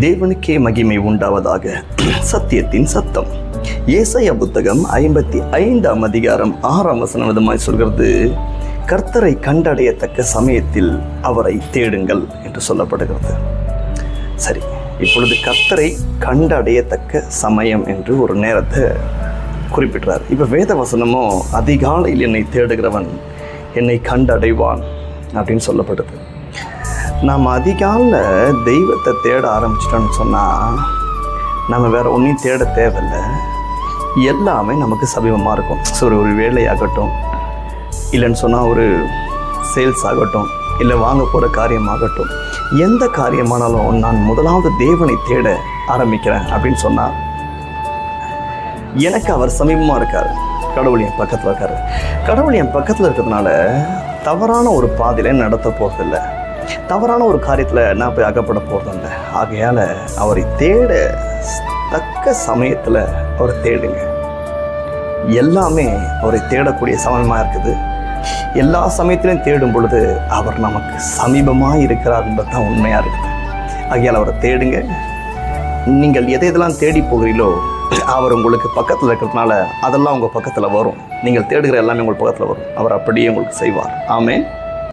தேவனுக்கே மகிமை உண்டாவதாக. சத்தியத்தின் சத்தம். ஏசாயா புத்தகம் 55ஆம் அதிகாரம் 6ஆம் வசனம் விதமாய் சொல்கிறது, கர்த்தரை கண்டடையத்தக்க சமயத்தில் அவரை தேடுங்கள் என்று சொல்லப்படுகிறது. சரி, இப்பொழுது கர்த்தரை கண்டடையத்தக்க சமயம் என்று ஒரு நேரத்தை குறிப்பிட்டார். இப்போ வேத வசனமோ அதிகாலையில் என்னை தேடுகிறவன் என்னை கண்டடைவான் அப்படின்னு சொல்லப்படுது. நாம் அதிகாலையில் தெய்வத்தை தேட ஆரம்பிச்சிட்டோன்னு சொன்னால் நம்ம வேறு ஒன்றையும் தேட தேவையில்லை, எல்லாமே நமக்கு சமீபமாக இருக்கும். ஸோ ஒரு வேலையாகட்டும், இல்லைன்னு சொன்னால் ஒரு சேல்ஸ் ஆகட்டும், இல்லை வாங்க போகிற காரியமாகட்டும், எந்த காரியமானாலும் நான் முதலாவது தேவனை தேட ஆரம்பிக்கிறேன் அப்படின்னு சொன்னால் எனக்கு அவர் சமீபமாக இருக்கார். கடவுள் என் பக்கத்தில் இருக்கார். கடவுள் என் பக்கத்தில் இருக்கிறதுனால தவறான ஒரு பாதையில் நடத்த போகிறதில்லை, தவறான ஒரு காரியத்தில் நான் போய் அகப்பட போகிறதில்ல. ஆகையால் அவரை தேட தக்க சமயத்தில் அவரை தேடுங்க. எல்லாமே அவரை தேடக்கூடிய சமயமாக இருக்குது. எல்லா சமயத்திலையும் தேடும் பொழுது அவர் நமக்கு சமீபமாக இருக்கிறார் என்பது தான் உண்மையாக இருக்குது. ஆகையால் அவரை தேடுங்க. நீங்கள் எதெல்லாம் தேடி போகிறீங்களோ அவர் உங்களுக்கு பக்கத்தில் இருக்கிறதுனால அதெல்லாம் உங்கள் பக்கத்தில் வரும். நீங்கள் தேடுகிற எல்லாமே உங்கள் பக்கத்தில் வரும். அவர் அப்படியே உங்களுக்கு செய்வார். ஆமென்.